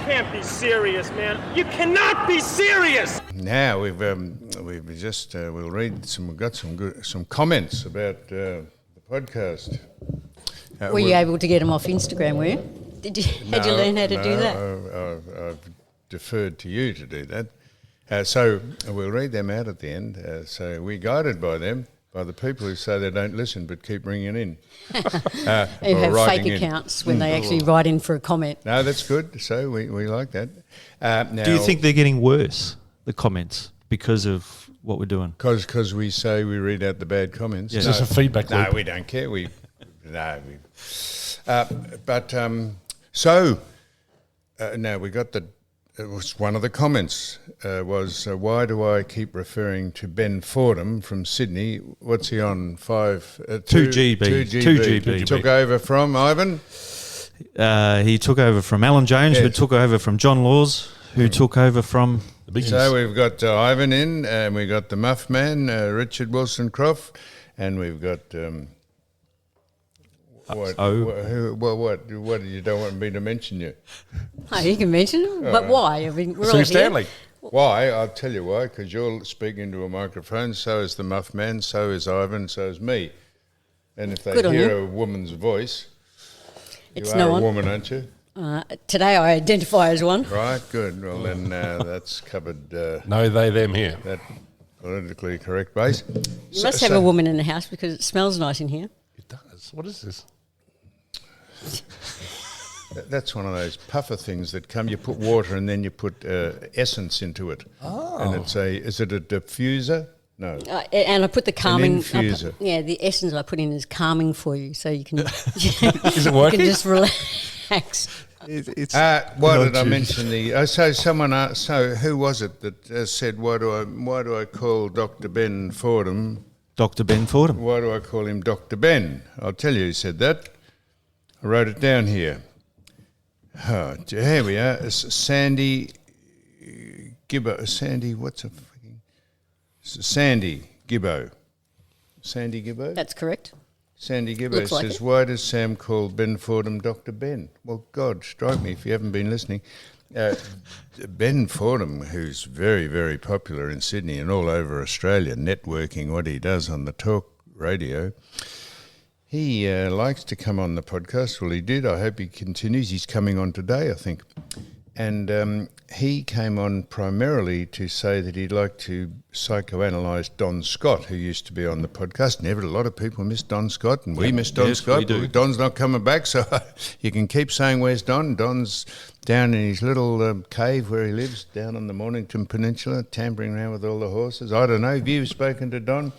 can't be serious, man. You cannot be serious. Now we've just we'll read some. We've got some comments about the podcast. Were you able to get them off Instagram? Were you? Had you learn how to do that? I've deferred to you to do that. So we'll read them out at the end. So we're guided by them, by the people who say they don't listen but keep ringing in. Who have fake accounts when they actually write in for a comment. No, that's good. So we like that. Now, do you think they're getting worse, the comments, because of what we're doing? Because we say we read out the bad comments. Yes. It's just a feedback loop. No, we don't care. Now we got the. It was one of the comments was why do I keep referring to Ben Fordham from Sydney? What's he on? 2GB. 2GB. Took over from Ivan. He took over from Alan Jones, who took over from John Laws, who took over from The big So we've got Ivan in, and we've got the Muff Man, Richard Wilson Croft, and we've got. What you don't want me to mention you? Oh, you can mention them, but why? I mean, we're all Sue here. Stanley. Why? I'll tell you why. Because you're speaking to a microphone. So is the Muff Man. So is Ivan. So is me. And if they Good on hear you. a woman's voice, It's you no are one. a woman, aren't you? Today I identify as one. Right. Good. Well, then that's covered No, they, them here. that politically correct base. You must have a woman in the house because it smells nice in here. It does. What is this? That's one of those puffer things that come. You put water and then you put essence into it. Oh. And is it a diffuser? No. And I put the calming. infuser. The essence I put in is calming for you, so you can. Is it working? You can just relax. Why did I mention the? So someone asked. So who was it that said, "Why do I call Dr. Ben Fordham? Dr. Ben Fordham. Why do I call him Dr. Ben?" I'll tell you who said that. I wrote it down here. Oh, here we are. It's Sandy Gibbo. Sandy, what's a freaking? Sandy Gibbo. Sandy Gibbo? That's correct. Sandy Gibbo Looks like says, it. why does Sam call Ben Fordham Dr. Ben? Well, God, strike me if you haven't been listening. Ben Fordham, who's very, very popular in Sydney and all over Australia, networking what he does on the talk radio, he likes to come on the podcast. Well, he did. I hope he continues. He's coming on today, I think. And he came on primarily to say that he'd like to psychoanalyse Don Scott, who used to be on the podcast. A lot of people miss Don Scott, and we miss Don Scott. We do. Don's not coming back, so you can keep saying, where's Don? Don's down in his little cave where he lives, down on the Mornington Peninsula, tampering around with all the horses. I don't know. Have you spoken to Don?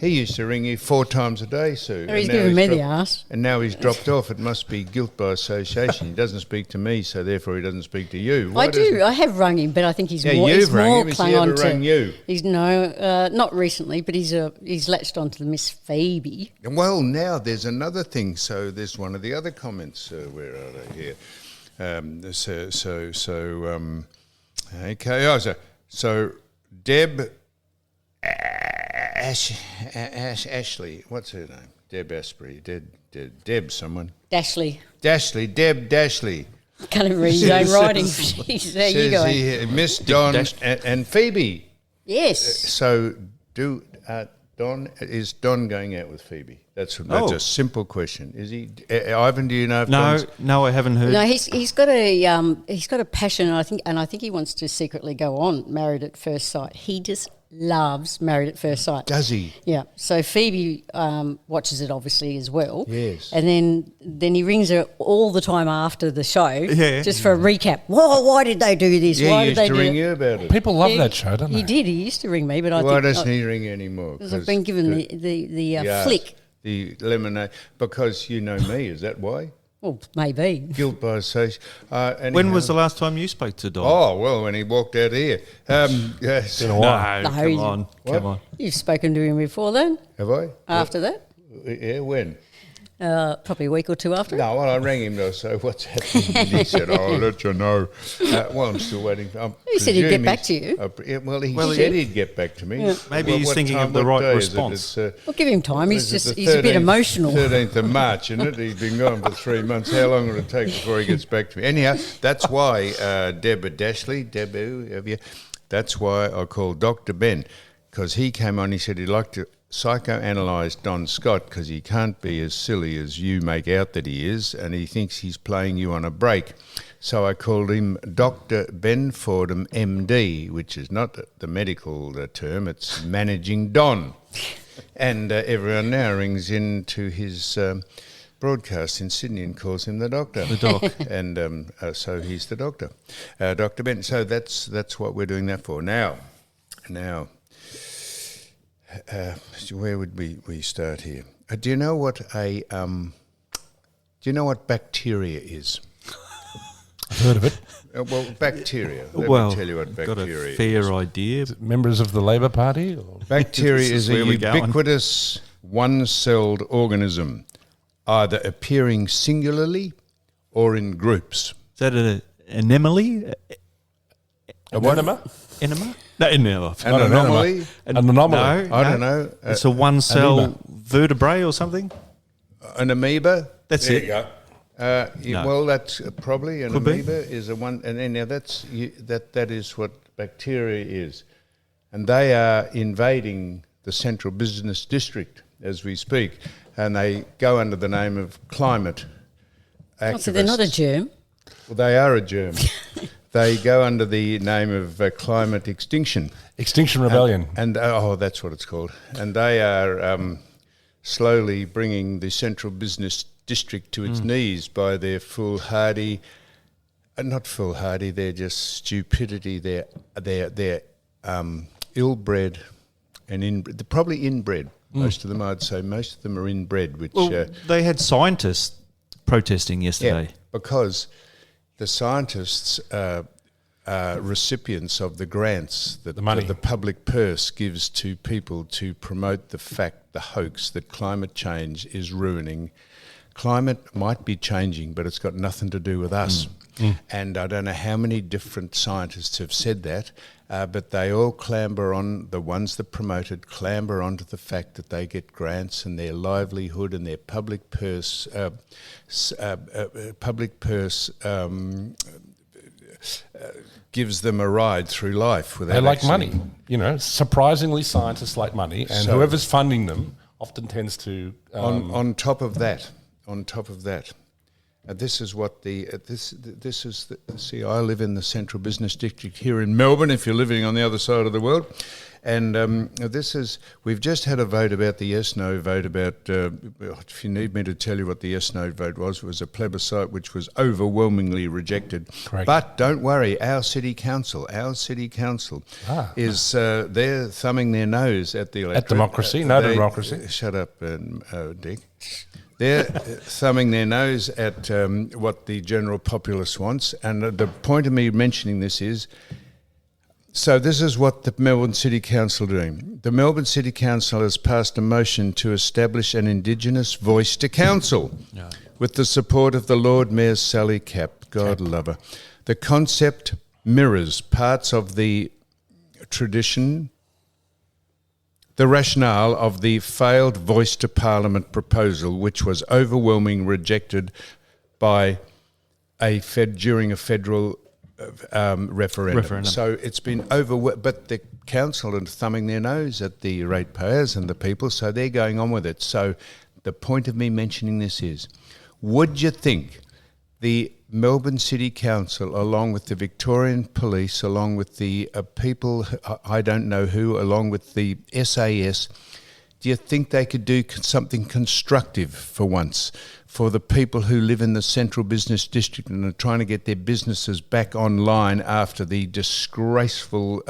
He used to ring you 4 times a day, Sue. He's giving me the arse. And now he's dropped off. It must be guilt by association. He doesn't speak to me, so therefore he doesn't speak to you. I do. I have rung him, but I think he's Yeah, more. you've He's rung more him. Has clung he ever on to. rung you? He's not recently, but he's latched onto the Miss Phoebe. Well, now there's another thing. So there's one of the other comments. Where are they here? Okay. So Deb Ashley, what's her name? Deb Asprey. Deb someone. Deb Dashley. Can't even read his own writing. Jeez, there you go. Miss Don and Phoebe. Yes. So is Don going out with Phoebe? That's a simple question. Is he? Ivan, do you know if Don's... No, I haven't heard. No, he's got a passion, I think he wants to secretly go on Married at First Sight. He just loves Married at First Sight. Does he? Yeah. So Phoebe watches it obviously as well. Yes. And then he rings her all the time after the show, just for a recap. Why did they do this? Yeah, Why he did they used to do ring it? you about it. People love that show, don't they? He did. He used to ring me, but Why doesn't he ring anymore? Because I've been given the flick. The lemonade. Because you know me, is that why? Well, maybe. Guilt by association. When was the last time you spoke to Don? Oh, well, when he walked out here. Yes. In a while. Come on. You've spoken to him before then? Have I? After that? Yeah, when? Probably a week or two after. No, well, I rang him to say, what's happening? And he said, I'll let you know. Well, I'm still waiting. He said he'd get back to you. He said he'd get back to me. Yeah. Maybe he's thinking of the right response. Well, give him time. He's Is it he's a bit emotional. 13th of March, isn't it? He's been gone for 3 months. How long will it take before he gets back to me? Anyhow, that's why Deborah Dashley, that's why I call Dr. Ben, because he came on, he said he'd like to psychoanalyse Don Scott because he can't be as silly as you make out that he is, and he thinks he's playing you on a break. So I called him Dr. Ben Fordham, MD, which is not the medical term, it's Managing Don. And everyone now rings into his broadcast in Sydney and calls him the doctor. The doc. And so he's the doctor, Dr. Ben. So that's what we're doing that for. Now, where would we start here? Do you know what bacteria is? I've heard of it. Well, bacteria. Let me tell you what bacteria got a fair is. idea. Members of the Labor Party? Or? Bacteria This is is a where we're going. ubiquitous one-celled organism, either appearing singularly or in groups. Is that an anemone? A what? Enema? Enema? No, enema. An anomaly? An anomaly. No, I don't know. It's a one-cell amoeba. vertebrae or something. An amoeba? That's There it. you go. Yeah, No. well, that's probably an Could be. amoeba is a one, and then now that is what bacteria is, and they are invading the central business district as we speak, and they go under the name of climate activists. Oh, so they're not a germ. Well, they are a germ. They go under the name of climate extinction. Extinction Rebellion. And that's what it's called. And they are slowly bringing the central business district to its knees by their foolhardy, not foolhardy, they're just stupidity. They're ill-bred and they're probably inbred. Most of them, I'd say, most of them are inbred, which Well, they had scientists protesting yesterday. because the scientists are recipients of the grants that The money. the public purse gives to people to promote the hoax that climate change is ruining. Climate might be changing, but it's got nothing to do with us. And I don't know how many different scientists have said that, but they all clamber on, the ones that promote it, clamber onto the fact that they get grants and their livelihood and their public purse gives them a ride through life. They like money. Surprisingly, scientists like money, and So- whoever's funding them often tends to. On top of that, this is what see, I live in the central business district here in Melbourne, if you're living on the other side of the world. And we've just had a vote about the yes-no vote about, if you need me to tell you what the yes-no vote was, it was a plebiscite which was overwhelmingly rejected. Correct. But don't worry, our city council is, they're thumbing their nose at the electorate. At democracy, no democracy. Shut up, Dick. They're thumbing their nose at what the general populace wants. And the point of me mentioning this is, so this is what the Melbourne City Council are doing. The Melbourne City Council has passed a motion to establish an Indigenous voice to council with the support of the Lord Mayor Sally Capp, God love her. The concept mirrors parts of the tradition, the rationale of the failed Voice to Parliament proposal, which was overwhelmingly rejected by during a federal referendum. So it's been but the council are thumbing their nose at the ratepayers and the people, so they're going on with it. So the point of me mentioning this is, would you think the Melbourne City Council, along with the Victorian Police, along with the people, I don't know who, along with the SAS, do you think they could do something constructive for once for the people who live in the central business district and are trying to get their businesses back online after the disgraceful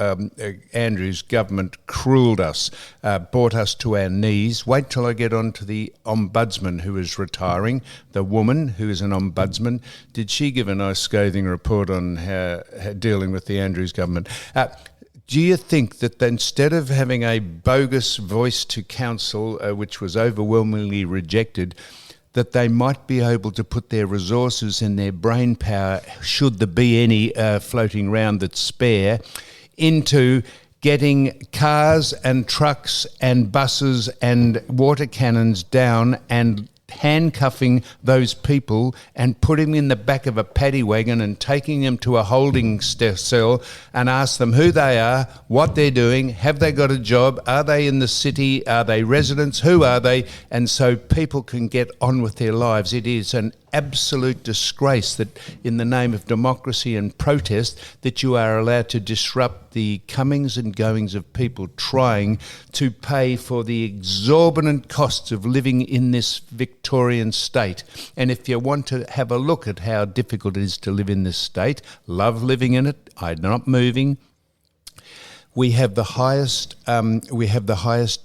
Andrews government cruelled us, brought us to our knees? Wait till I get on to the ombudsman who is retiring, the woman who is an ombudsman. Did she give a nice scathing report on how dealing with the Andrews government? Do you think that instead of having a bogus voice to council, which was overwhelmingly rejected, that they might be able to put their resources and their brain power, should there be any floating around that's spare, into getting cars and trucks and buses and water cannons down and handcuffing those people and putting them in the back of a paddy wagon and taking them to a holding cell and ask them who they are, what they're doing, have they got a job, are they in the city, are they residents, who are they, and so people can get on with their lives. It is an absolute disgrace that in the name of democracy and protest that you are allowed to disrupt the comings and goings of people trying to pay for the exorbitant costs of living in this Victorian state. And if you want to have a look at how difficult it is to live in this state, love living in it, I'm not moving. We have the highest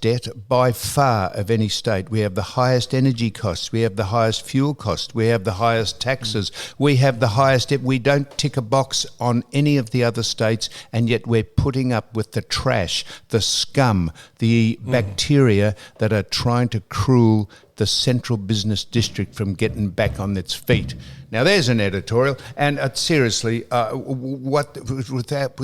debt by far of any state. We have the highest energy costs. We have the highest fuel costs. We have the highest taxes. We have the highest debt. We don't tick a box on any of the other states, and yet we're putting up with the trash, the scum, the bacteria that are trying to cruel the central business district from getting back on its feet. Now, there's an editorial, and seriously, without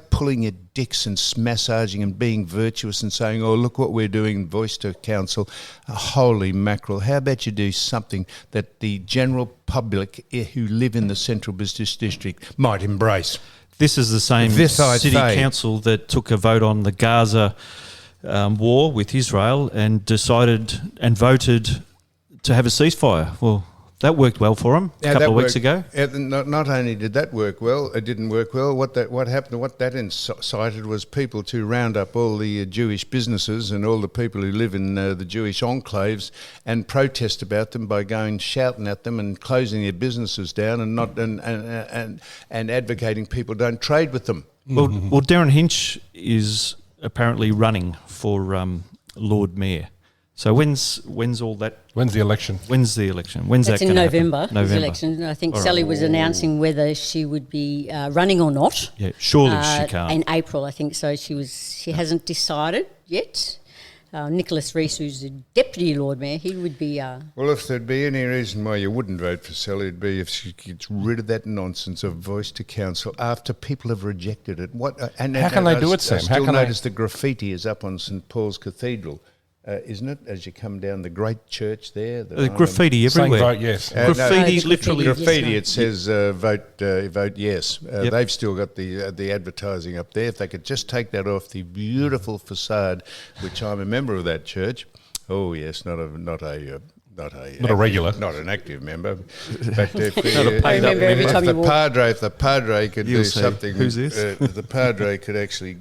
pulling your dicks and massaging and being virtuous and saying, oh, look what we're doing, voice to council, holy mackerel, how about you do something that the general public who live in the central business district might embrace? This is the same city council that took a vote on the Gaza war with Israel and decided and voted to have a ceasefire. Well, that worked well for them a couple of weeks ago. Not only did that work well, it didn't work well. What happened? What that incited was people to round up all the Jewish businesses and all the people who live in the Jewish enclaves and protest about them by going shouting at them and closing their businesses down and not and advocating people don't trade with them. Well, Darren Hinch is apparently running for Lord Mayor. So when's all that? When's the election? When's That's that in November. Happen? November. The election. I think Sally was announcing whether she would be running or not. Yeah, surely she can't. In April, I think so. She hasn't decided yet. Nicholas Rees, who's the Deputy Lord Mayor, he would be... Well, if there'd be any reason why you wouldn't vote for Sally, it'd be if she gets rid of that nonsense of voice to council after people have rejected it. How can they do it, Sam? I still notice the graffiti is up on St Paul's Cathedral. Isn't it? As you come down the great church there, the graffiti everywhere. Vote yes. Graffiti, literally. Graffiti. It says vote yes. They've still got the advertising up there. If they could just take that off the beautiful facade, which I'm a member of that church. Oh yes, not a regular, not an active member, but if the padre could do something. Who's this? The padre could actually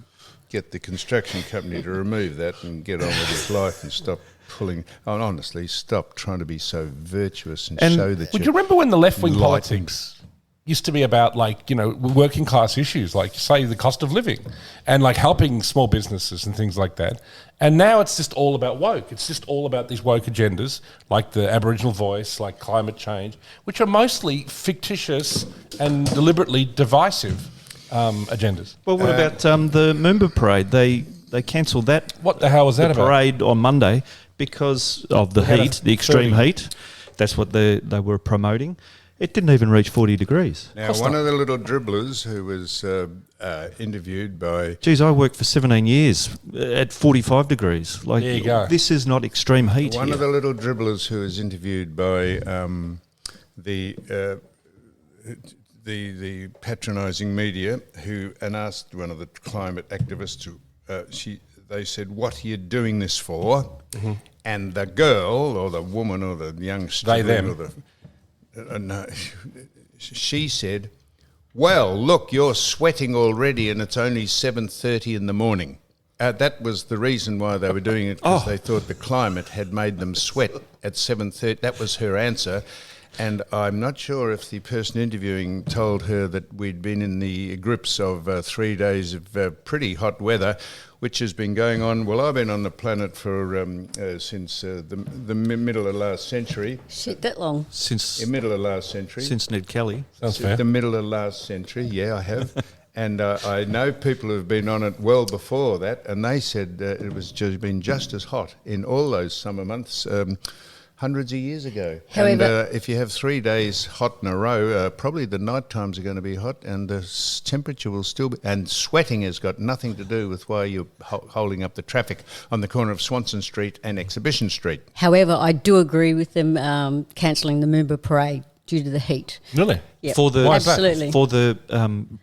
get the construction company to remove that and get on with his life and stop pulling. Honestly, stop trying to be so virtuous and show that. Would you remember when the left-wing politics used to be about, like, you know, working class issues, like, say, the cost of living and, like, helping small businesses and things like that? And now it's just all about woke. It's just all about these woke agendas, like the Aboriginal voice, like climate change, which are mostly fictitious and deliberately divisive agendas. Well, what about the Moomba parade? They cancelled that. What the hell was that about? Parade on Monday because of the heat, the extreme heat. That's what they were promoting. It didn't even reach 40 degrees. Now, one of the little dribblers who was interviewed by... Geez, I worked for 17 years at 45 degrees. Like, there you go. This is not extreme heat. One of the little dribblers who was interviewed by the patronising media, and asked one of the climate activists, they said, "What are you doing this for?" Mm-hmm. And the girl, or the woman, or the young student, she said, "Well, look, you're sweating already, and it's only 7:30 in the morning." That was the reason why they were doing it, because they thought the climate had made them sweat at 7:30. That was her answer. And I'm not sure if the person interviewing told her that we'd been in the grips of 3 days of pretty hot weather, which has been going on. Well, I've been on the planet for since the middle of last century. Shit, that long? Since the middle of last century. Since Ned Kelly. Sounds fair. The middle of last century, yeah, I have. And I know people who have been on it well before that, and they said it was been just as hot in all those summer months. hundreds of years ago. However- And if you have 3 days hot in a row, probably the night times are going to be hot, and the temperature will still be. And sweating has got nothing to do with why you're holding up the traffic on the corner of Swanson Street and Exhibition Street. However, I do agree with them cancelling the Moomba Parade due to the heat. Really? Yep. For the Why is that? Absolutely. for the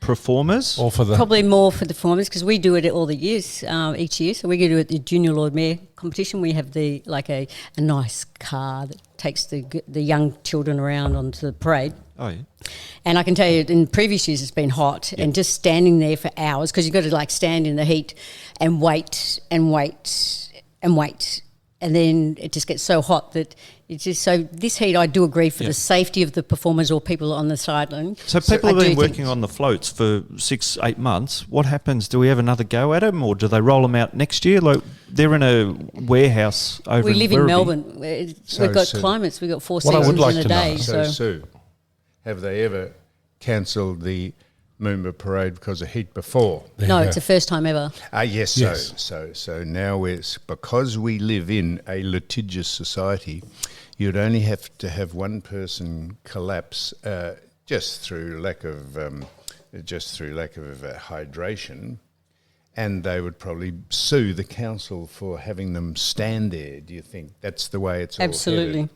performers. Or for the Probably more for the performers because we do it all the years, each year. So we go to the Junior Lord Mayor competition. We have a nice car that takes the young children around onto the parade. Oh yeah. And I can tell you, in previous years, it's been hot, and just standing there for hours because you've got to stand in the heat and wait and wait and wait, and then it just gets so hot that it's just so. This heat, I do agree for the safety of the performers or people on the sideline. So people have been working on the floats for 6-8 months. What happens? Do we have another go at them, or do they roll them out next year? Like they're in a warehouse over. We live in Werribee. Melbourne. We've got Sue, climates. We've got 4 What I would seasons like in a to know- day. So, So Sue, have they ever cancelled the Moomba Parade because of heat before? no, it's the first time ever. Yes. Yes. So now because we live in a litigious society, you'd only have to have one person collapse just through lack of hydration, and they would probably sue the council for having them stand there. Do you think that's the way it's all Absolutely. headed?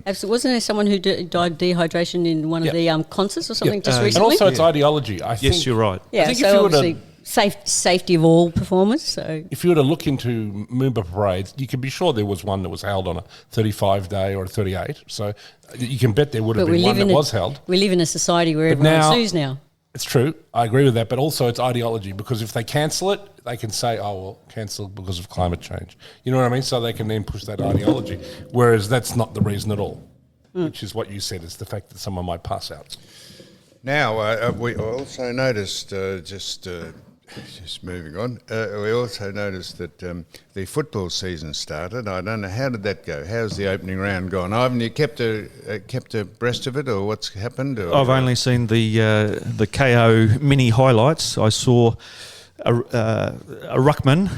Absolutely. Wasn't there someone who died dehydration in one of the concerts or something just and recently? also it's ideology. I think, Yes, you're right. Yeah, think if so you were to- obviously safety of all performers. So if you were to look into Moomba parades, you can be sure there was one that was held on a 35 day or a 38. So you can bet there would have been one that was held. We live in a society where everyone now- sues now. It's true. I agree with that. But also it's ideology because if they cancel it, they can say, oh, well, cancel because of climate change. You know what I mean? So they can then push that ideology. Whereas that's not the reason at all, which is what you said, is the fact that someone might pass out. Now, we also noticed, just moving on, we also noticed that the football season started. I don't know, how did that go? How's the opening round gone? Ivan, you kept abreast of it, or what's happened? Or, I've only seen the KO mini highlights. I saw a ruckman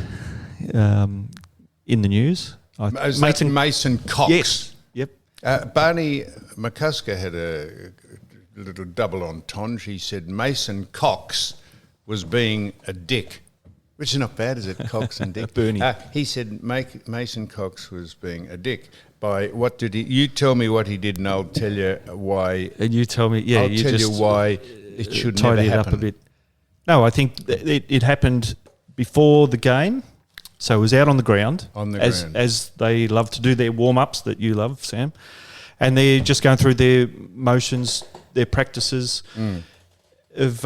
in the news. Is that Mason Cox? Yes. Yep. Barney McCusker had a little double entendre. He said Mason Cox was being a dick, which is not bad, is it? Cox and dick. Bernie. He said Mason Cox was being a dick. By what did he? You tell me what he did, and I'll tell you why. And you tell me, I'll tell you why it should never tidy it happen. up a bit. No, I think it happened before the game, so it was out on the ground. As they love to do their warm-ups that you love, Sam. And they're just going through their motions, their practices of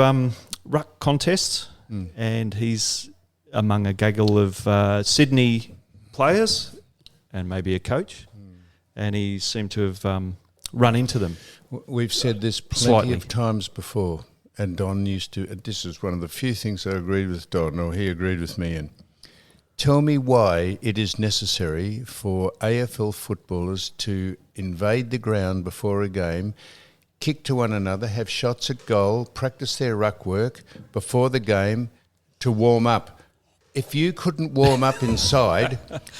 ruck contests, and he's among a gaggle of Sydney players and maybe a coach, and he seemed to have run into them. We've said this plenty Slightly. of times before, and Don used to. This is one of the few things I agreed with Don, or he agreed with me in. Tell me why it is necessary for AFL footballers to invade the ground before a game, kick to one another, have shots at goal, practice their ruck work before the game to warm up. If you couldn't warm up inside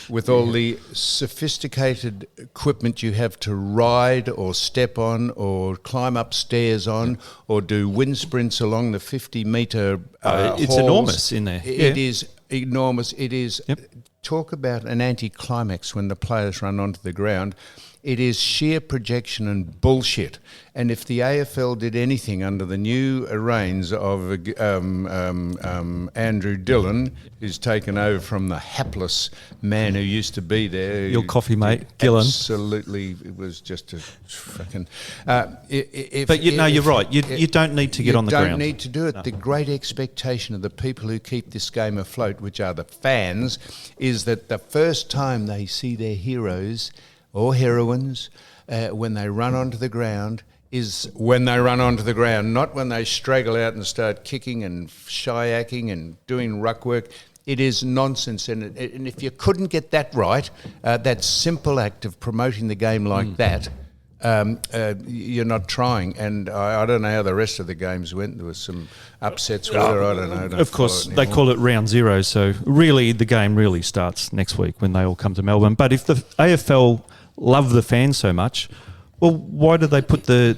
with all the sophisticated equipment you have to ride or step on or climb up stairs on or do wind sprints along the 50-metre It's halls, enormous in there. It is enormous. It is. Talk about an anticlimax when the players run onto the ground. It is sheer projection and bullshit. And if the AFL did anything under the new reins of Andrew Dillon, who's taken over from the hapless man who used to be there. Your coffee mate, Gillen. Absolutely, it was just a fucking... But you're right. You don't need to get on the ground. You don't need to do it. No. The great expectation of the people who keep this game afloat, which are the fans, is that the first time they see their heroes or heroines when they run onto the ground is when they run onto the ground, not when they straggle out and start kicking and shyaking and doing ruck work. It is nonsense. And if you couldn't get that right, that simple act of promoting the game like that, you're not trying. And I don't know how the rest of the games went. There was some upsets with her. I don't know. Of course, they call it round zero. So really, the game really starts next week when they all come to Melbourne. But if the AFL love the fans so much. Well, why do they put the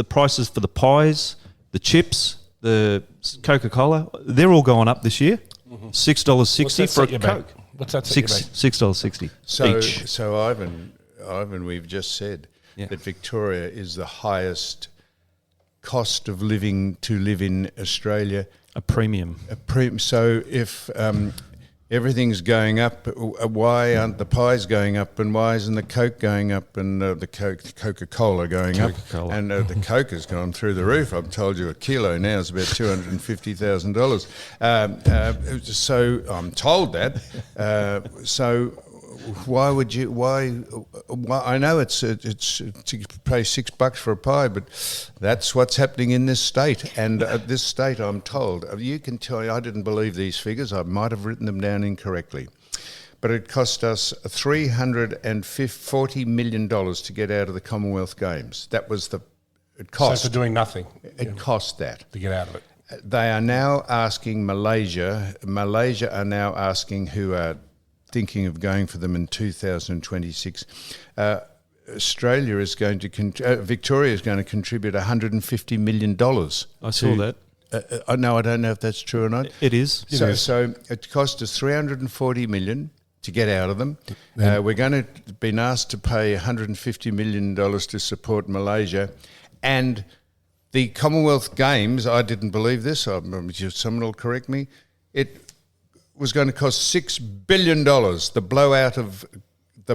prices for the pies, the chips, the Coca-Cola? They're all going up this year. $6.60 for a Coke. What's that? $6.60 each. So Ivan, we've just said that Victoria is the highest cost of living to live in Australia. A premium. So if everything's going up, why aren't the pies going up, and why isn't the Coke going up, and the Coca-Cola going up? And the Coke has gone through the roof. I've told you a kilo now is about $250,000. So I'm told that. So why would you? Why? I know it's to pay $6 for a pie, but that's what's happening in this state. And this state, I'm told, you can tell. I didn't believe these figures. I might have written them down incorrectly, but it cost us $340 million to get out of the Commonwealth Games. That was it cost. So for doing nothing, it cost that to get out of it. They are now asking Malaysia. Malaysia are now asking, who are thinking of going for them in 2026. Australia is going to, Victoria is going to contribute $150 million. I saw that. No, I don't know if that's true or not. It is. So it cost us $340 million to get out of them. We're going to be asked to pay $150 million to support Malaysia. And the Commonwealth Games, I didn't believe this, someone will correct me, it was going to cost $6 billion. The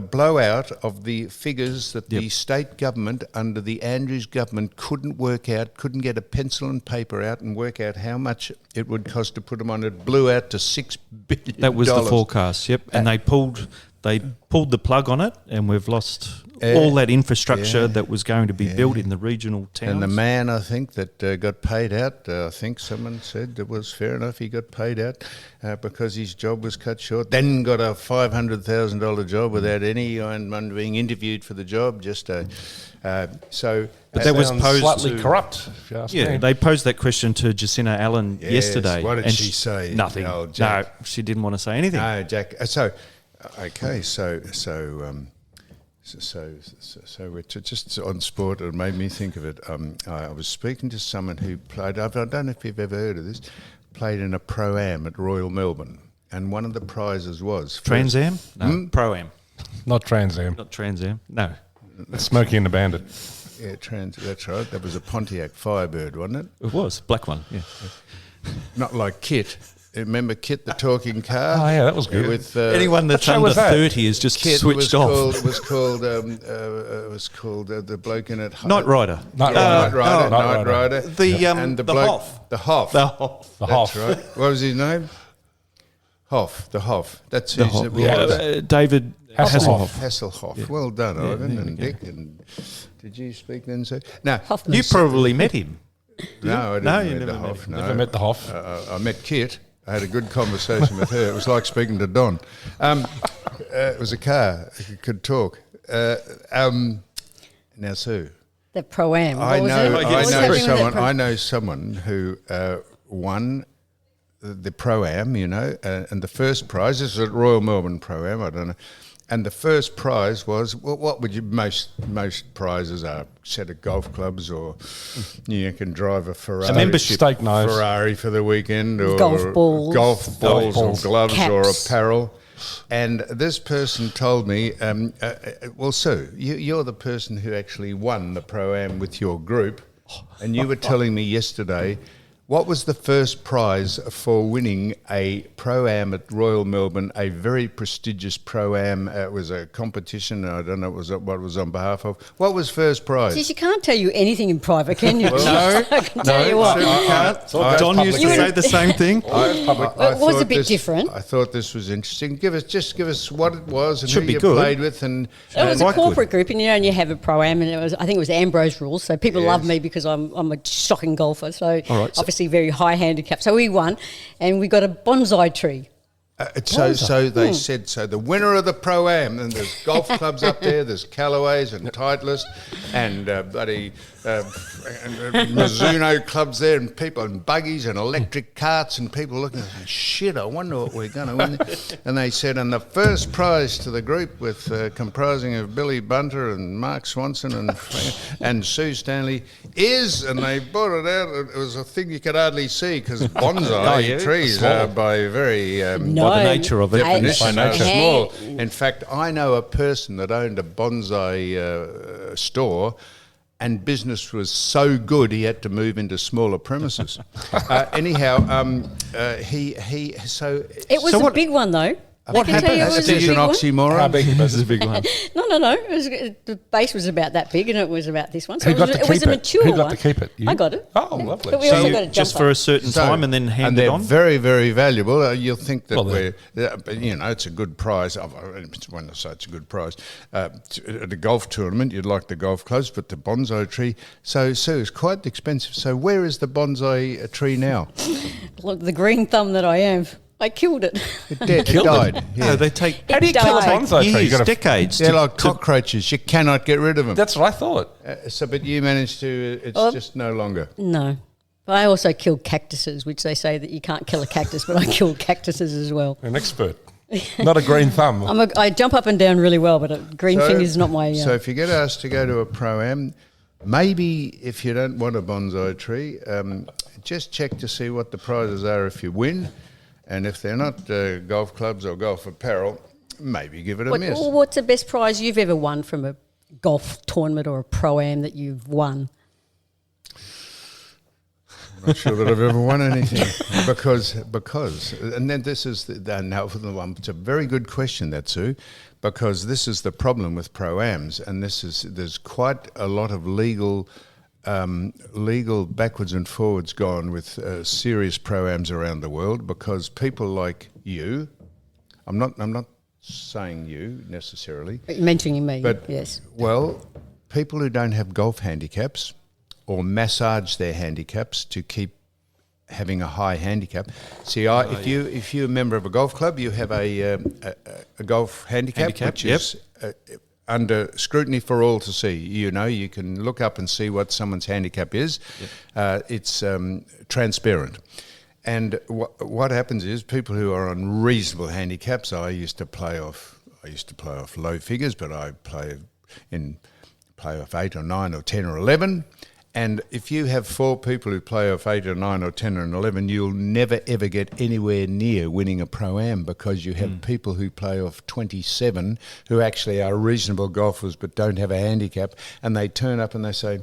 blowout of the figures that the state government under the Andrews government couldn't get a pencil and paper out and work out how much it would cost to put them on. It blew out to $6 billion. That was the forecast. Yep, and they pulled the plug on it, and we've lost all that infrastructure that was going to be built in the regional towns. And the man, I think, that got paid out, I think someone said it was fair enough, he got paid out because his job was cut short, then got a $500,000 job without anyone being interviewed for the job. But that was posed slightly corrupt, if you ask me. They posed that question to Jacinta Allen yesterday. What did she say? Nothing. No, she didn't want to say anything. No, Jack. So we're just on sport. It made me think of it. I was speaking to someone who played, I don't know if you've ever heard of this, played in a Pro-Am at Royal Melbourne. And one of the prizes was... Trans Am? No, Pro-Am. Not Trans Am. Not Trans Am, no. Smokey and the Bandit. Yeah, that's right. That was a Pontiac Firebird, wasn't it? It was, black one, yeah. Not like Kit. Remember Kit, the talking car? Oh, yeah, that was good. With, anyone that's under 30 is just Kit switched off. It was called the bloke in it. Night Rider. Night Rider. The Hoff. The Hoff. That's right. What was his name? Hoff. The Hoff. That's who's it was. David Hasselhoff. Hasselhoff. Well done, Ivan and Dick. And did you speak then, sir? No. You probably met him. No, I didn't meet the Hoff. Never met the Hoff. I met Kit. I had a good conversation with her. It was like speaking to Don. It was a car. It could talk. Now, Sue. The Pro-Am. I know someone who won the Pro-Am, and the first prize, this was at Royal Melbourne Pro-Am, I don't know, and the first prize was, what would you, most prizes are a set of golf clubs, or you can drive a Ferrari. A membership. Steak knives. Ferrari for the weekend, or golf balls or gloves, caps, or apparel. And this person told me, well, Sue, you're the person who actually won the Pro-Am with your group, and you were telling me yesterday, what was the first prize for winning a Pro-Am at Royal Melbourne, a very prestigious Pro-Am? It was a competition, I don't know what it was on behalf of. What was first prize? Geez, you can't tell you anything in private, can you? Well, I can tell you what. Don used to say the same thing. It was a bit different. I thought this was interesting. Give us what it was and Should who be you good. played with. And It was a corporate group, and you have a Pro-Am, and I think it was Ambrose rules, so people love me because I'm a shocking golfer, so obviously very high handicap. So we won, and we got a bonsai tree. So they said, so the winner of the Pro-Am, and there's golf clubs up there, there's Callaways and Titleist and bloody Mizuno clubs there, and people in buggies and electric carts, and people looking and saying, shit, I wonder what we're going to win. And they said, and the first prize to the group, with comprising of Billy Bunter and Mark Swanson and Sue Stanley, is, and they brought it out, it was a thing you could hardly see, because bonsai trees are by very by the nature of it, definition are small. In fact, I know a person that owned a bonsai store, and business was so good he had to move into smaller premises. He so it was a big one though. What happened? This is an oxymoron. How big was a big one? No. The base was about that big, and it was about this one. So Who got to keep it was a mature Who got one. to keep it? You? I got it. Oh, lovely. But we So also you- got a Just jumper. for a certain time and then hand it they're on? very, very valuable. You'll think that Well, it's a good prize. When I say it's a good prize, at a golf tournament, you'd like the golf clubs, but the bonsai tree, so it's quite expensive. So where is the bonsai tree now? Look, the green thumb that I am. I killed it. It died. Yeah. No, they take How do you kill a died. bonsai tree? You years, gotta- decades. They're like cockroaches. You cannot get rid of them. That's what I thought. But you managed to. It's just no longer. No. But I also killed cactuses, which they say that you can't kill a cactus, but I killed cactuses as well. You're an expert. Not a green thumb. I jump up and down really well, but green fingers is not my... So if you get asked to go to a pro-am, maybe if you don't want a bonsai tree, just check to see what the prizes are if you win. And if they're not golf clubs or golf apparel, maybe give it a miss. What's the best prize you've ever won from a golf tournament or a pro-am that you've won? I'm not sure that I've ever won anything because, and then this is now for the one. It's a very good question, that Sue, because this is the problem with pro-ams, and there's quite a lot of legal backwards and forwards gone with serious pro-ams around the world, because people like you, I'm not saying you necessarily, But you're mentioning me, but yes. well, people who don't have golf handicaps or massage their handicaps to keep having a high handicap. See, if you're a member of a golf club, you have a golf handicap which is under scrutiny for all to see. You know, you can look up and see what someone's handicap is. Yep. It's transparent. And what happens is people who are on reasonable handicaps, I used to play off low figures, but I play off 8 or 9 or 10 or 11. And if you have 4 people who play off 8 or 9 or 10 or 11, you'll never ever get anywhere near winning a pro-am, because you have people who play off 27 who actually are reasonable golfers but don't have a handicap, and they turn up and they say,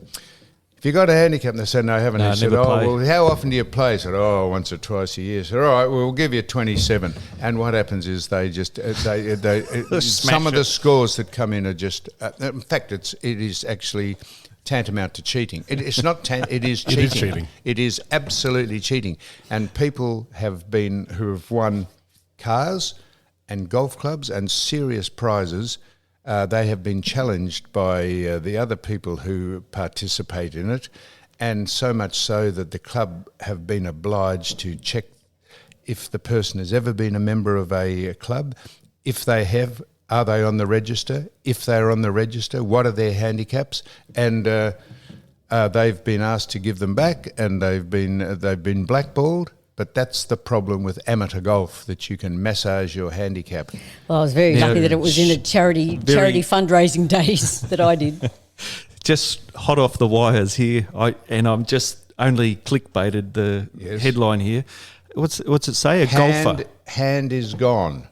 "Have you got a handicap?" And they say, "No, I haven't." No, I said, never "Oh, play." well, how often do you play?" I said, "Oh, once or twice a year." I said, "All right, we'll give you 27. And what happens is they just, some of the scores that come in are just, in fact, it is actually tantamount to cheating. It's not. It is cheating. It is cheating. It is absolutely cheating. And people who have won cars and golf clubs and serious prizes. They have been challenged by the other people who participate in it, and so much so that the club have been obliged to check if the person has ever been a member of a club. If they have, are they on the register? If they're on the register, what are their handicaps? And they've been asked to give them back, and they've been blackballed. But that's the problem with amateur golf, that you can massage your handicap. Well, I was very lucky that it was in a charity fundraising days that I did. Just hot off the wires here, I'm just only clickbaited the headline here. What's it say? A golfer. Hand is gone.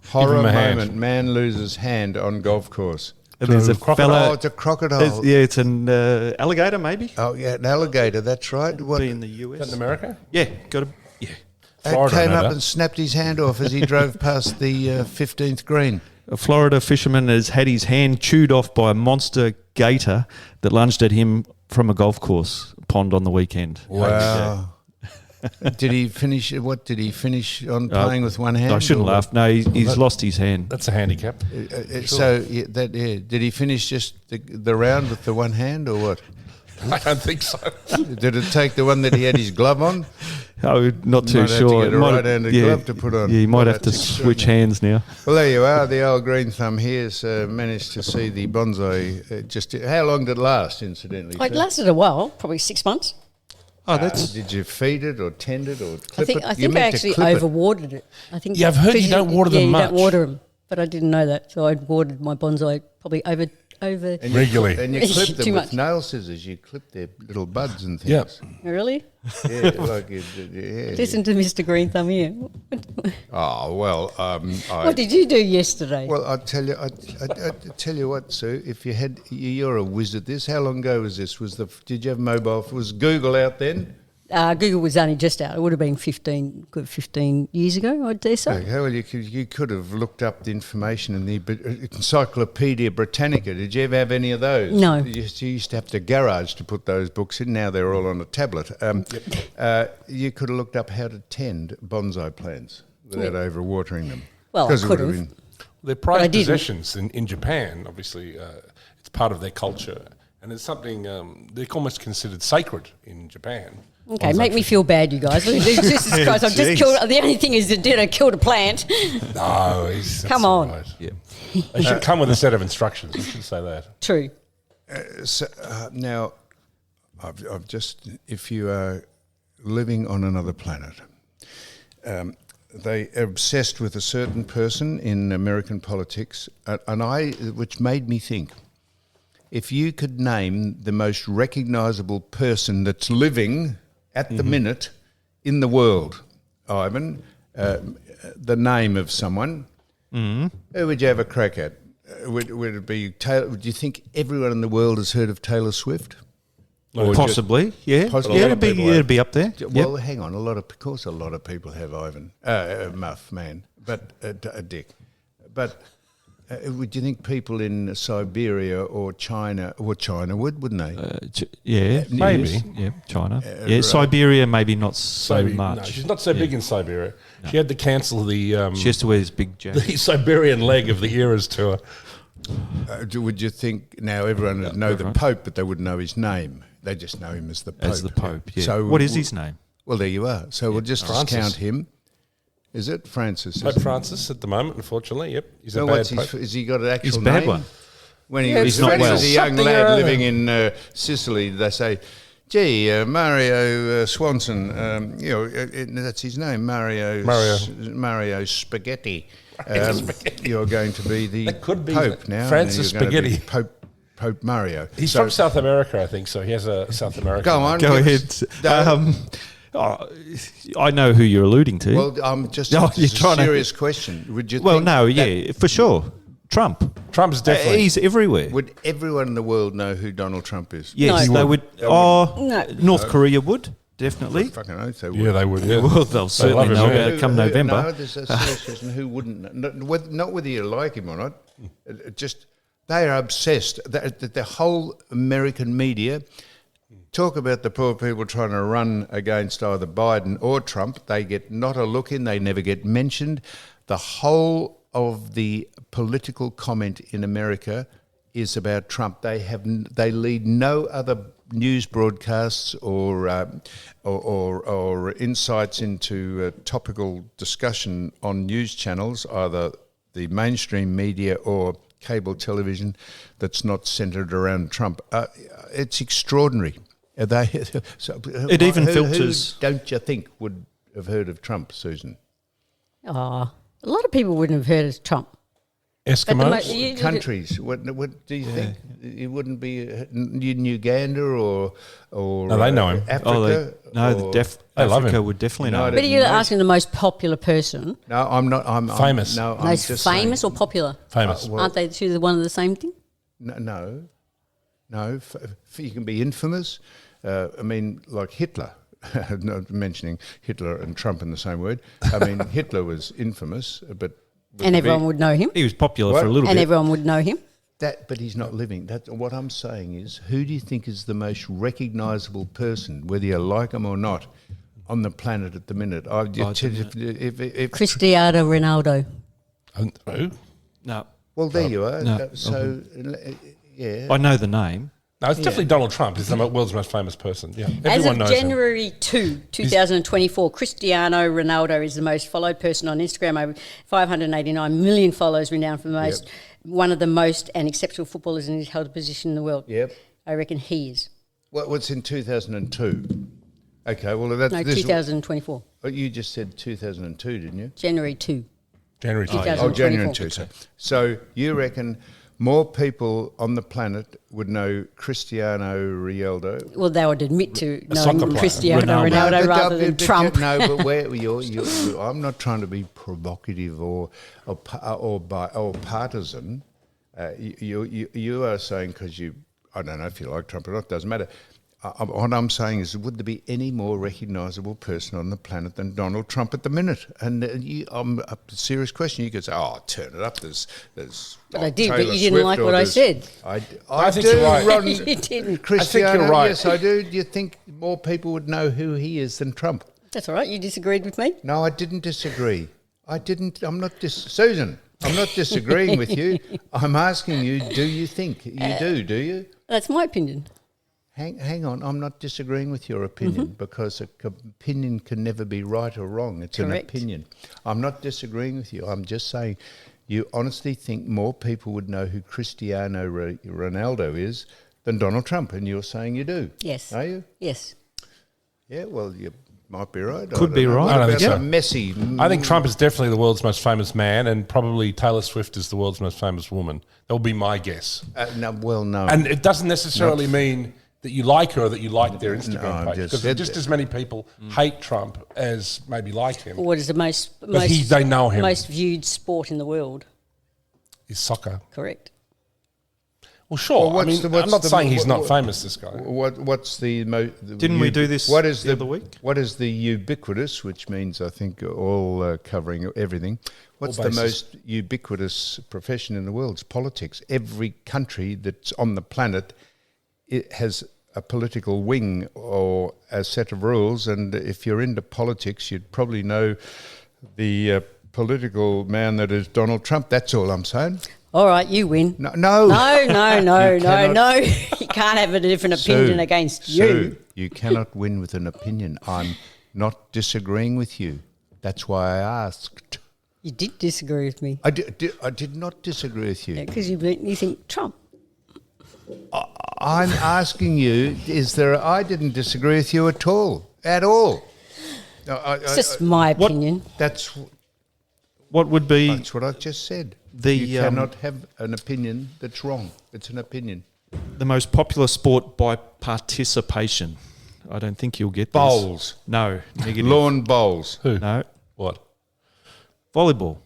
Horror Give him a moment. hand. Man loses hand on golf course. There's a fella. Oh, it's a crocodile. It's an alligator, maybe. Oh, yeah, an alligator, that's right. What? Be in the US. Is that in America? Yeah, got a. Yeah. Florida, came I know up that. and snapped his hand off as he drove past the 15th green. A Florida fisherman has had his hand chewed off by a monster gator that lunged at him from a golf course pond on the weekend. Wow. Did he finish? What did he finish on playing with one hand? I shouldn't or laugh. No, he's lost his hand. That's a handicap. So did he finish just the round with the one hand, or what? I don't think so. Did it take the one that he had his glove on? I'm not too Might have sure. to get a right-handed glove to put on. Yeah, you might have to That's switch hands now. Well, there you are. The old green thumb here's managed to see the bonsai. How long did it last, incidentally? It lasted a while, probably 6 months. Oh, that's Did you feed it or tend it or clip it? I think I actually overwatered it. I think. Yeah, I've heard you don't water them you much. don't water them, but I didn't know that, so I'd watered my bonsai probably over. And regularly. And you clip them Too with much. nail scissors. You clip their little buds and things. Yep. Really? Yeah, like yeah. Listen to Mr. Green Thumb here. Oh well. What did you do yesterday? Well, I tell you, I tell you what, Sue. If you had, you're a whiz at this. How long ago was this? Did you have mobile? Was Google out then? Google was only just out. It would have been 15 years ago, I'd dare say. Okay, well, you could have looked up the information in the Encyclopedia Britannica. Did you ever have any of those? No. You used to have to garage to put those books in. Now they're all on a tablet. You could have looked up how to tend bonsai plants without overwatering them. Well, I 'Cause it could would have. been- They're prized possessions in Japan, obviously. It's part of their culture. And it's something they're almost considered sacred in Japan. Okay, make me feel bad, you guys. Jesus Christ, I've just killed. The only thing is that I killed a plant. No, Come on. Right. Yeah. They should come with a set of instructions. We should say that. True. So, now, I've just, if you are living on another planet, they are obsessed with a certain person in American politics, which made me think, if you could name the most recognisable person that's living at the minute in the world, Ivan, the name of someone, who would you have a crack at? Would it be Taylor? Would you think everyone in the world has heard of Taylor Swift? Or possibly, yeah. Possibly. Yeah, it'd be up there. Well, hang on. Of course, a lot of people have Ivan, Muff, man, but Dick. But would you think people in Siberia or China wouldn't they? Yeah, maybe. Yes, yeah, China. Siberia maybe not so much. No, she's not so big in Siberia. No. She had to cancel the. She has to wear this big jacket. The Siberian leg of the Eras tour. Would you think now everyone would know the Pope, but they wouldn't know his name? They just know him as the Pope. As the Pope, yeah. So what is his name? Well, there you are. So we'll just discount him. Is it Francis? Pope Francis at the moment, unfortunately. Yep, he's a bad Pope. Has he got an actual He's a bad name? one. When he's not well. As a young lad living in Sicily, they say, "Gee, Mario Swanson, that's his name, Mario Spaghetti. You're going to be the Pope now. Francis Spaghetti. Pope Mario. He's from South America, I think. So he has a South American. Go on. Go ahead. I know who you're alluding to. Well, I'm just a serious question. Would you? Well, think no, yeah, for sure. Trump's definitely. He's everywhere. Would everyone in the world know who Donald Trump is? Yes, No. they would. North Korea would definitely. Fucking oath they would. Yeah, they would. Yeah. Well, they'll certainly know about it come November. No, there's a serious question. Who wouldn't? Not whether you like him or not. Just they are obsessed. The whole American media talk about the poor people trying to run against either Biden or Trump. They get not a look in. They never get mentioned. The whole of the political comment in America is about Trump. They lead no other news broadcasts or insights into topical discussion on news channels, either the mainstream media or cable television, that's not centred around Trump. It's extraordinary. It even filters. Who don't you think would have heard of Trump, Susan? A lot of people wouldn't have heard of Trump. Eskimos? Countries. What do you think? It wouldn't be in Uganda or No, they know him. Africa? They love Africa him. would definitely know. But are you asking the most popular person? No, I'm not. I'm Famous. No, I'm Most just famous saying, or popular? Famous. Aren't they two one of the same thing? No. You can be infamous. Like Hitler. Not mentioning Hitler and Trump in the same word. I mean, Hitler was infamous, but And everyone would know him. He was popular for a little And bit. everyone would know him. but he's not living. What I'm saying is, who do you think is the most recognisable person, whether you like him or not, on the planet at the minute? Cristiano Ronaldo. Who? No. Well, there you are. No. So, yeah. I know the name. No, it's definitely Donald Trump. He's the world's most famous person. Yeah, As everyone of knows him. January 2, 2024, Cristiano Ronaldo is the most followed person on Instagram. Over 589 million followers, renowned for the most, one of the most and exceptional footballers in his held position in the world. Yep. I reckon he is. What's in 2002? Okay, well, that's... No, 2024. Oh, you just said 2002, didn't you? January 2. January 2. Oh, January 2. So you reckon more people on the planet would know Cristiano Ronaldo? Well, they would admit to soccer knowing player. Cristiano Ronaldo rather than Trump. No, but I'm not trying to be provocative or partisan. You are saying because I don't know if you like Trump or not, doesn't matter. What I'm saying is, would there be any more recognisable person on the planet than Donald Trump at the minute? And a serious question. You could say, turn it up. There's But I did, Taylor but you didn't Swift like or what I said. I think do, you're right. Ron, You didn't. Cristiano, I think you're right. Yes, I do. Do you think more people would know who he is than Trump? That's all right. You disagreed with me. No, I didn't disagree. I'm not Susan, I'm not disagreeing with you. I'm asking you, do you think? You do you? That's my opinion. Hang on, I'm not disagreeing with your opinion because an opinion can never be right or wrong. It's Correct. an opinion. I'm not disagreeing with you. I'm just saying you honestly think more people would know who Cristiano Ronaldo is than Donald Trump, and you're saying you do. Yes. Are you? Yes. Yeah, well, you might be right. Could be right. I don't think so. Messy. I think Trump is definitely the world's most famous man, and probably Taylor Swift is the world's most famous woman. That would be my guess. No. And it doesn't necessarily mean that you like her or that you like their Instagram page. just Because said just that. as many people hate Trump as maybe like him. What is the most they know him. most viewed sport in the world? Is soccer. Correct. Well, sure. Well, I mean, I'm not saying he's not famous, this guy. What's the Didn't we do this the other week? What is the ubiquitous, which means I think all covering everything? What's the bases. most ubiquitous profession in the world? It's politics. Every country that's on the planet it has a political wing or a set of rules, and if you're into politics, you'd probably know the political man that is Donald Trump. That's all I'm saying. All right, you win. No. No. You cannot- You can't have a different opinion against you. Sue, you cannot win with an opinion. I'm not disagreeing with you. That's why I asked. You did disagree with me. I did not disagree with you. Because you think Trump. I'm asking you, I didn't disagree with you at all. At all. It's just my opinion. That's What would be what I just said. The, you cannot have an opinion that's wrong. It's an opinion. the most popular sport by participation? I don't think you'll get this. Bowls. No. Negative. Lawn bowls. Who? No. What? Volleyball.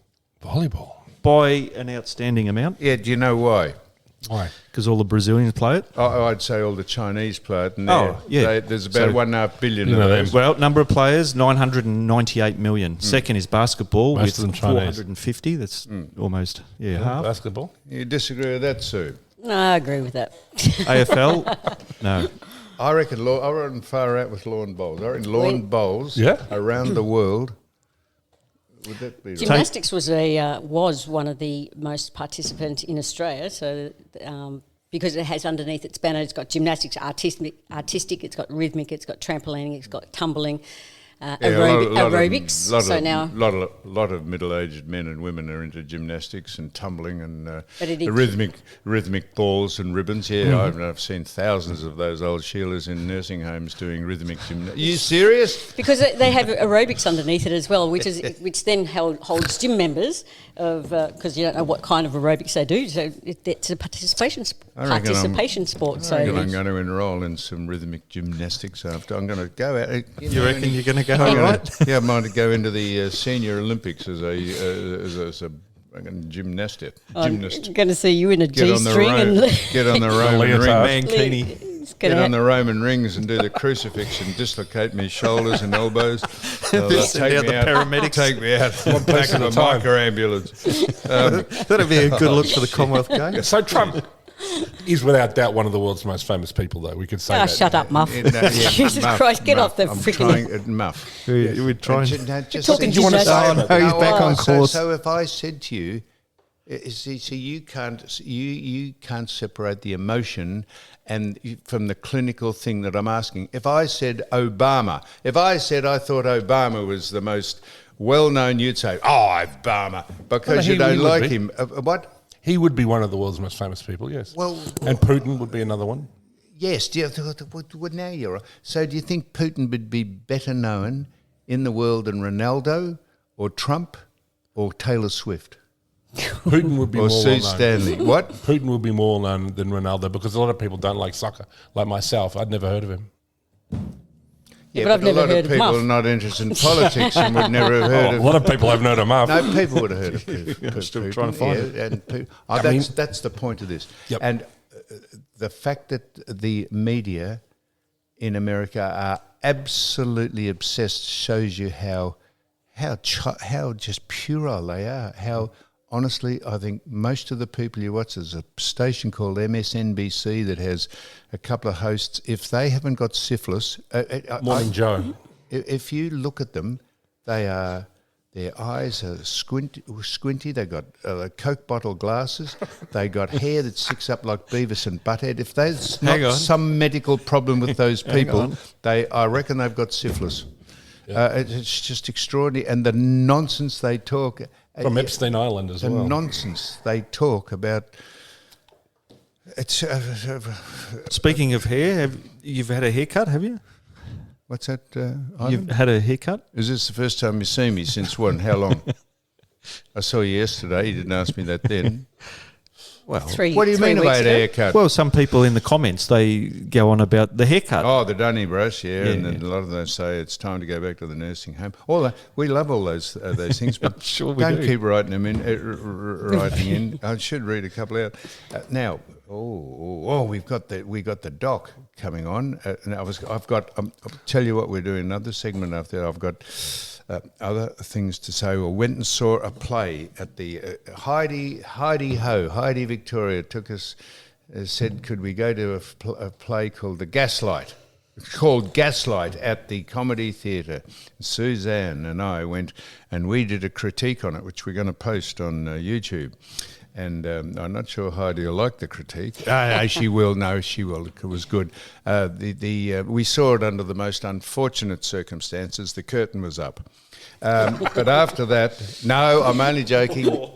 Volleyball. By an outstanding amount, Yeah, do you know why? Why? because all the Brazilians play it. I'd say all the Chinese play it. And there's about So- 1.5 billion You of know them. them. Well, number of players, 998 million. Second is basketball Most of them with Chinese. 450. That's almost, half. Basketball. You disagree with that, Sue? No, I agree with that. AFL, no. I reckon far out with lawn bowls. I reckon lawn bowls around the world. Would that be right? Gymnastics was one of the most participant in Australia. So because it has underneath its banner, it's got gymnastics, artistic, it's got rhythmic, it's got trampolining, it's got tumbling, aerobics. Lot of middle-aged men and women are into gymnastics and tumbling and But rhythmic balls and ribbons. Yeah, I've seen thousands of those old Sheilas in nursing homes doing rhythmic gymnastics. Are you serious? because they have aerobics underneath it as well, which then holds gym members because you don't know what kind of aerobics they do. So it's a participation sport. I reckon I'm So going to enrol in some rhythmic gymnastics after. I'm going to go out. You reckon you're going to go all right? Yeah, I might go into the senior Olympics as a gymnast. I'm going to see you in a Get on the G-string get on the Roman leotard. ring. Mankini. Get on the Roman rings and do the crucifix and dislocate me shoulders and elbows. Send out the paramedics. Take me out one back of a micro ambulance. That'd be a good look for the Commonwealth Games. So Trump is without doubt one of the world's most famous people, though. We could say that. shut up, Muff. Jesus Christ, get off the freaking... Muff. We're trying. Talking you want to say gymnastics. it? he's back on course. So if I said to you, See, you can't separate the emotion from the clinical thing that I'm asking. If I said Obama, if I said I thought Obama was the most well-known, you'd say, Obama, because you don't like him. What? He would be one of the world's most famous people, yes. And Putin would be another one. Yes. Now you're right. So do you think Putin would be better known in the world than Ronaldo or Trump or Taylor Swift? Putin would be or more Sue well-known. Stanley. What? Putin would be more known than Ronaldo because a lot of people don't like soccer. Like myself, I'd never heard of him. Yeah, but I've never a lot heard of of people Muff. are not interested in politics and would never have heard of. A lot of people haven't heard of Muff. No, people would have heard of Putin. I'm still trying to find it. And that's the point of this. Yep. And the fact that the media in America are absolutely obsessed shows you how just puerile they are. How honestly, I think most of the people you watch, there's a station called MSNBC that has a couple of hosts. If they haven't got syphilis, Morning Joe. if you look at them, their eyes are squinty. They got Coke bottle glasses. They got hair that sticks up like Beavis and Butthead. If there's not some medical problem with those people, I reckon they've got syphilis. Yeah. It's just extraordinary, and the nonsense they talk from Epstein Island as well. The nonsense they talk about. It's Speaking of hair, you've had a haircut, have you? What's that? You've had a haircut? Is this the first time you've seen me since when? How long? I saw you yesterday. You didn't ask me that then. Well, what do you mean about a haircut? Well, some people in the comments, they go on about the haircut. Oh, the dunny brush, and then a lot of them say it's time to go back to the nursing home. We love all those things, but sure we don't do. keep writing them in. Writing in. I should read a couple out now. We got the doc coming on. I'll tell you what we're doing. Another segment after that. I've got other things to say. We went and saw a play at the Heidi Victoria took us. Said, could we go to a play called The Gaslight? It's called Gaslight at the Comedy Theatre. Suzanne and I went and we did a critique on it, which we're going to post on YouTube. And I'm not sure Heidi will like the critique. No, she will. No, she will. It was good. We saw it under the most unfortunate circumstances. The curtain was up. But after that, no, I'm only joking. We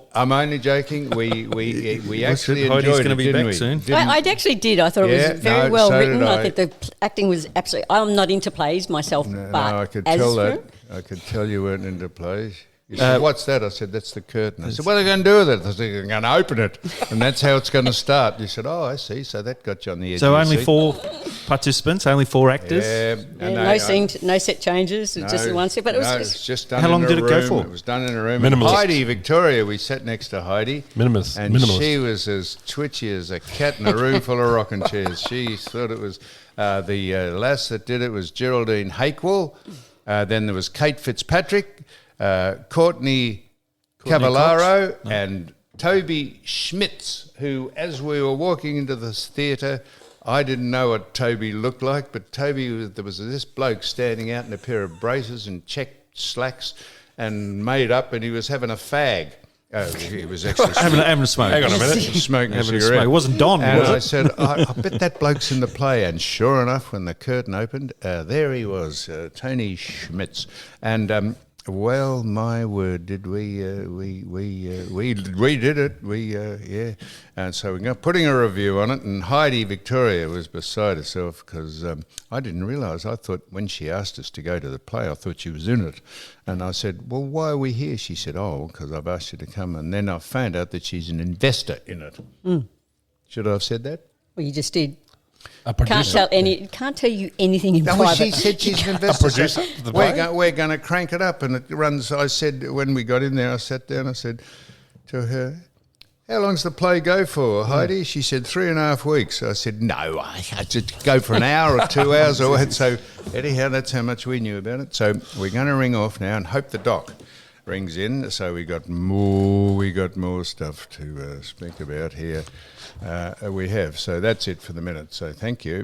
actually enjoyed Heidi's going to it, be didn't back we? soon. I actually did. I thought it was very well written. I think the acting was absolutely. I'm not into plays myself, but I could tell that. I could tell you weren't into plays. You said, what's that? I said, that's the curtain. I said, what are they going to do with it? I said, they're going to open it. And that's how it's going to start. You said, I see. So that got you on the edge So of only your seat. 4 participants, only 4 actors? No set changes, just the one set. But it was just done How long in a did it go room. for? It was done in a room. Minimalist. Heidi Victoria, we sat next to Heidi. Minimalist. She was as twitchy as a cat in a room full of rocking chairs. She thought it was, the lass that did it was Geraldine Hakewell. Then there was Kate Fitzpatrick, Courtney Cavallaro and Toby Schmitz, who, as we were walking into this theatre, I didn't know what Toby looked like, but there was this bloke standing out in a pair of braces and check slacks and made up, and he was having a fag. He was actually having a smoke. Hang on a minute. smoking a Having a cigarette. smoke. It wasn't Don, And was it? I said, I bet that bloke's in the play. And sure enough, when the curtain opened, there he was, Tony Schmitz. And well, my word, did we did it. And so we're putting a review on it, and Heidi Victoria was beside herself because I didn't realise. I thought when she asked us to go to the play, I thought she was in it. And I said, well, why are we here? She said, because I've asked you to come. And then I found out that she's an investor in it. Should I have said that? Well, you just did. A producer. Can't tell you anything in No, private. she said she's an investor. A producer So for the play? we're going to crank it up, and it runs. I said when we got in there, I sat down. I said to her, "How long's the play go for, Heidi?" She said 3.5 weeks. I said, "No, I just go for an hour or 2 hours or what." So anyhow, that's how much we knew about it. So we're going to ring off now and hope the doc rings in. So we got more stuff to speak about here. We have. So that's it for the minute. So thank you.